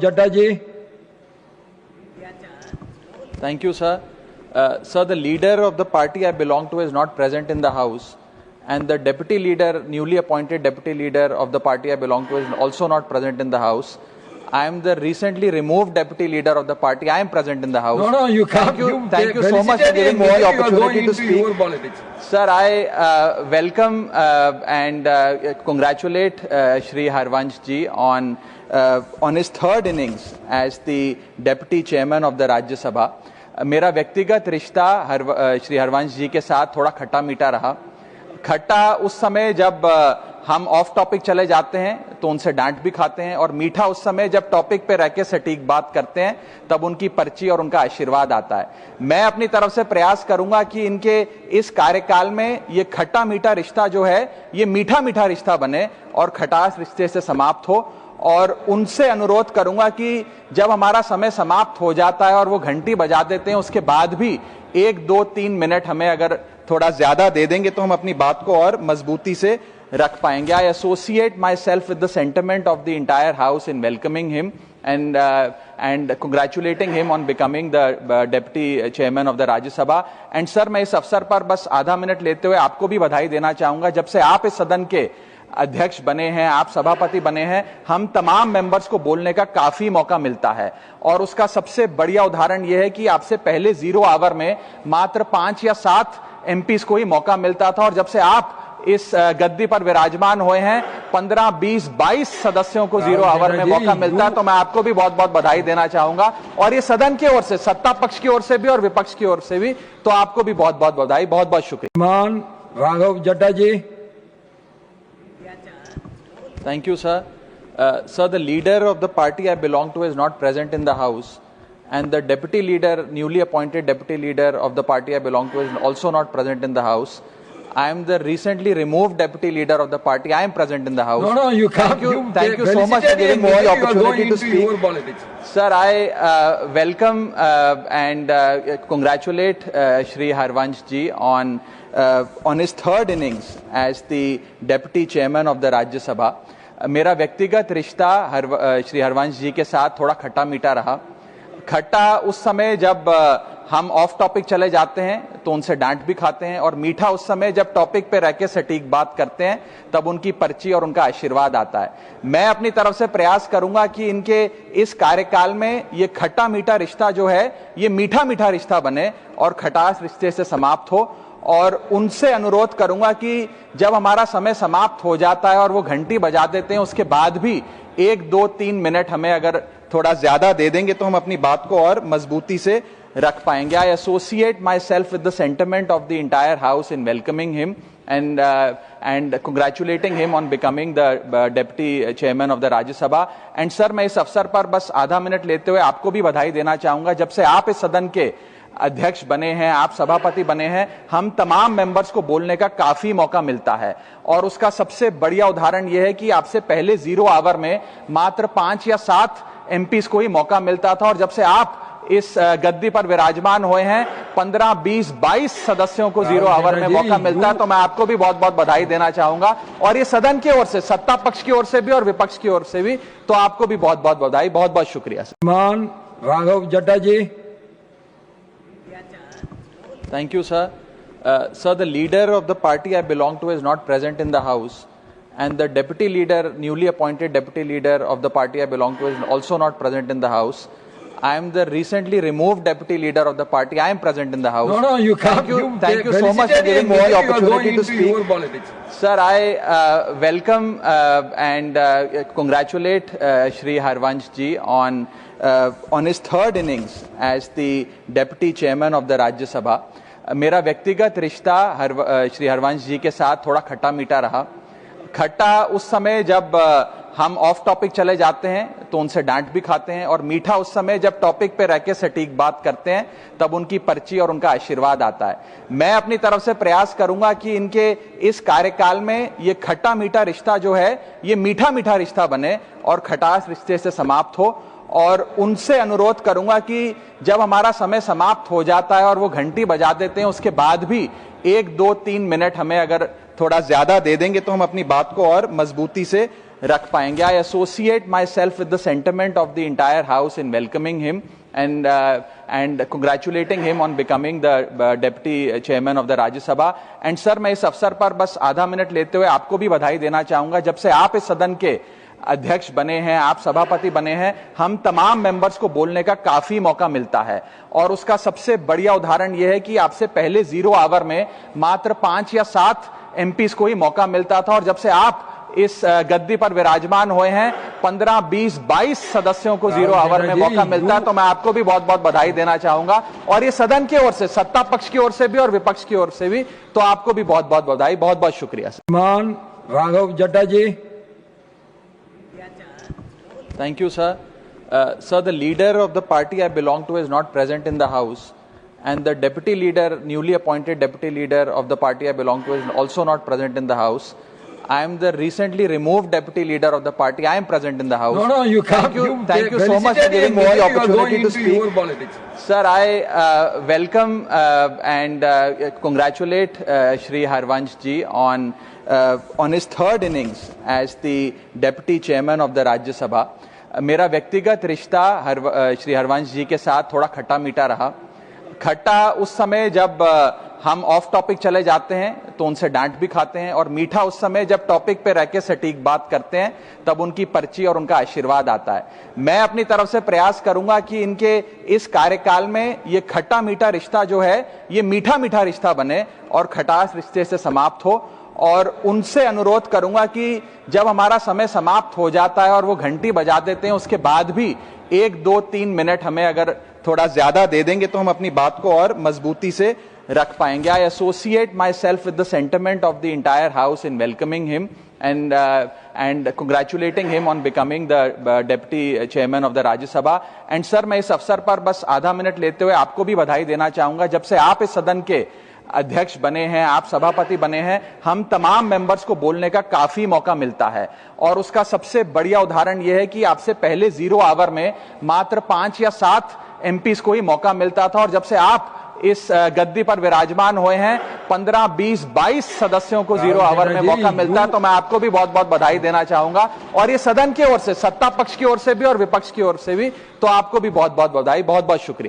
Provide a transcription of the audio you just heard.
Jadda ji. Thank you, sir. Sir, the leader of the party I belong to is not present in the House, and the deputy leader, newly appointed deputy leader of the party I belong to, is also not present in the House. I am the recently removed deputy leader of the party. I am present in the House. No, you can't. Thank you so much for giving me the opportunity to speak. Your politics. Sir, I welcome and congratulate Shri Harvansh ji on his third innings as the deputy chairman of the Rajya Sabha. मेरा व्यक्तिगत रिश्ता श्री हरवंश जी के साथ थोड़ा खट्टा मीठा रहा। खट्टा उस समय जब हम ऑफ टॉपिक चले जाते हैं तो उनसे डांट भी खाते हैं, और मीठा उस समय जब टॉपिक पे रह के सटीक बात करते हैं तब उनकी पर्ची और उनका आशीर्वाद आता है। मैं अपनी तरफ से प्रयास करूंगा कि इनके इस कार्यकाल में ये खट्टा मीठा रिश्ता जो है ये मीठा मीठा रिश्ता बने और खटास रिश्ते से समाप्त हो, और उनसे अनुरोध करूंगा कि जब हमारा समय समाप्त हो जाता है और वो घंटी बजा देते हैं उसके बाद भी 1, 2, 3 मिनट हमें अगर थोड़ा ज्यादा दे देंगे तो हम अपनी बात को और मजबूती से रख पाएंगे। I associate myself with the sentiment of the entire house in welcoming him and congratulating him on becoming the deputy chairman of the Rajya Sabha. And sir, मैं इस अवसर पर बस आधा मिनट लेते हुए आपको भी बधाई देना चाहूंगा। जब से आप इस सदन के अध्यक्ष बने हैं, आप सभापति बने हैं, हम तमाम मेंबर्स को बोलने का काफी मौका मिलता है, और उसका सबसे बढ़िया उदाहरण यह है कि आपसे पहले 0 आवर में मात्र 5 या 7 एमपीज को ही मौका मिलता था, और जब से आप इस गद्दी पर विराजमान हुए हैं 15, 20, 22 सदस्यों को 0 आवर में मौका मिलता है। तो मैं आपको भी बहुत बहुत बधाई देना चाहूंगा, और ये सदन की ओर से, सत्ता पक्ष की ओर से भी और विपक्ष की ओर से भी, तो आपको भी बहुत बहुत बधाई, बहुत बहुत शुक्रिया। मान Raghav Chadha ji. Thank you, sir. Sir, the leader of the party I belong to is not present in the House, and the deputy leader, newly appointed deputy leader of the party I belong to, is also not present in the House. I am the recently removed deputy leader of the party. I am present in the House. No, you can't. Thank you so much for giving me the opportunity to speak. Your politics. Sir, I welcome and congratulate Shri Harvansh ji on his third innings as the deputy chairman of the Rajya Sabha. मेरा व्यक्तिगत रिश्ता श्री हरवंश जी के साथ थोड़ा खट्टा मीठा रहा। खट्टा उस समय जब हम ऑफ टॉपिक चले जाते हैं तो उनसे डांट भी खाते हैं, और मीठा उस समय जब टॉपिक पे रह के सटीक बात करते हैं तब उनकी पर्ची और उनका आशीर्वाद आता है। मैं अपनी तरफ से प्रयास करूंगा कि इनके इस कार्यकाल में ये खट्टा मीठा रिश्ता जो है ये मीठा मीठा रिश्ता बने और खटास रिश्ते से समाप्त हो, और उनसे अनुरोध करूंगा कि जब हमारा समय समाप्त हो जाता है और वो घंटी बजा देते हैं उसके बाद भी 1, 2, 3 मिनट हमें अगर थोड़ा ज्यादा दे देंगे तो हम अपनी बात को और मजबूती से रख पाएंगे। I associate myself with the sentiment of the entire house in welcoming him and congratulating him on becoming the deputy chairman of the Rajya Sabha. And sir, मैं इस अवसर पर बस आधा मिनट लेते हुए आपको भी बधाई देना चाहूंगा। जब से आप इस सदन के अध्यक्ष बने हैं, आप सभापति बने हैं, हम तमाम मेंबर्स को बोलने का काफी मौका मिलता है, और उसका सबसे बढ़िया उदाहरण यह है कि आपसे पहले 0 आवर में मात्र 5 या 7 एमपीज को ही मौका मिलता था, और जब से आप इस गद्दी पर विराजमान हुए हैं 15, 20, 22 सदस्यों को 0 आवर में मौका मिलता है। तो मैं आपको भी बहुत बहुत बधाई देना चाहूंगा, और ये सदन की ओर से, सत्ता पक्ष की ओर से भी और विपक्ष की ओर से भी, तो आपको भी बहुत बहुत बधाई, बहुत बहुत शुक्रिया। मान Raghav Chadha ji. Thank you, sir. Sir, the leader of the party I belong to is not present in the House, and the deputy leader, newly appointed deputy leader of the party I belong to, is also not present in the House. I am the recently removed deputy leader of the party. I am present in the House. No, you can't. Thank you so much for giving me the opportunity to speak. Your politics. Sir, I welcome and congratulate Shri Harvansh ji on his third innings as the deputy chairman of the Rajya Sabha. मेरा व्यक्तिगत रिश्ता श्री हरवंश जी के साथ थोड़ा खट्टा मीठा रहा। खट्टा उस समय जब हम ऑफ टॉपिक चले जाते हैं तो उनसे डांट भी खाते हैं, और मीठा उस समय जब टॉपिक पे रह के सटीक बात करते हैं तब उनकी पर्ची और उनका आशीर्वाद आता है। मैं अपनी तरफ से प्रयास करूंगा कि इनके इस कार्यकाल में ये खट्टा मीठा रिश्ता जो है ये मीठा मीठा रिश्ता बने और खटास रिश्ते से समाप्त हो, और उनसे अनुरोध करूंगा कि जब हमारा समय समाप्त हो जाता है और वो घंटी बजा देते हैं उसके बाद भी 1, 2, 3 मिनट हमें अगर थोड़ा ज्यादा दे देंगे तो हम अपनी बात को और मजबूती से रख पाएंगे. I associate myself with the sentiment of the entire House in welcoming him and congratulating him on becoming the deputy chairman of the Rajya Sabha. And sir, मैं इस अवसर पर बस आधा मिनट लेते हुए आपको भी बधाई देना चाहूंगा. जब से आप इस सदन के अध्यक्ष बने हैं, आप सभापति बने हैं, हम तमाम मेंबर्स को बोलने का काफी मौका मिलता है. और उसका सबसे बढ़िया उदाहरण यह है कि आपसे पहले 0 आवर में मात्र 5 या 7 एमपीज को ही मौका मिलता था, और जब से आप इस गद्दी पर विराजमान हुए हैं 15, 20, 22 सदस्यों को 0 आवर में मौका मिलता है. तो मैं आपको भी बहुत बहुत बधाई देना चाहूंगा, और ये सदन की ओर से, सत्ता पक्ष की ओर से भी और विपक्ष की ओर से भी. तो आपको भी बहुत बहुत बधाई, बहुत बहुत शुक्रिया. श्रीमान Raghav Chadha ji. Thank you, sir. Sir, the leader of the party I belong to is not present in the House, and the deputy leader, newly appointed deputy leader of the party I belong to, is also not present in the House. I am the recently removed deputy leader of the party. I am present in the House. No, you can't. Thank you so much for giving me the opportunity to speak. Your politics. Sir, I welcome and congratulate Shri Harvansh ji on his third innings as the deputy chairman of the Rajya Sabha. मेरा व्यक्तिगत रिश्ता श्री हरवंश जी के साथ थोड़ा खट्टा मीठा रहा. खट्टा उस समय जब हम ऑफ टॉपिक चले जाते हैं तो उनसे डांट भी खाते हैं, और मीठा उस समय जब टॉपिक पे रह के सटीक बात करते हैं तब उनकी पर्ची और उनका आशीर्वाद आता है. मैं अपनी तरफ से प्रयास करूंगा कि इनके इस कार्यकाल में ये खट्टा मीठा रिश्ता जो है ये मीठा मीठा रिश्ता बने और खटास रिश्ते से समाप्त हो. और उनसे अनुरोध करूंगा कि जब हमारा समय समाप्त हो जाता है और वो घंटी बजा देते हैं, उसके बाद भी 1, 2, 3 मिनट हमें अगर थोड़ा ज्यादा दे देंगे तो हम अपनी बात को और मजबूती से रख पाएंगे. I associate myself with the sentiment of the entire House in welcoming him and congratulating him on becoming the deputy chairman of the Rajya Sabha. And sir, मैं इस अवसर पर बस आधा मिनट लेते हुए आपको भी बधाई देना चाहूंगा. जब से आप इस सदन के अध्यक्ष बने हैं, आप सभापति बने हैं, हम तमाम मेंबर्स को बोलने का काफी मौका मिलता है. और उसका सबसे बढ़िया उदाहरण यह है कि आपसे पहले 0 आवर में मात्र 5 या 7 एमपीज को ही मौका मिलता था, और जब से आप इस गद्दी पर विराजमान हुए हैं 15, 20, 22 सदस्यों को 0 आवर में मौका मिलता है. तो मैं आपको भी बहुत बहुत बधाई देना चाहूंगा, और ये सदन की ओर से, सत्ता पक्ष की ओर से भी और विपक्ष की ओर से भी. तो आपको भी बहुत बहुत बधाई, बहुत बहुत शुक्रिया.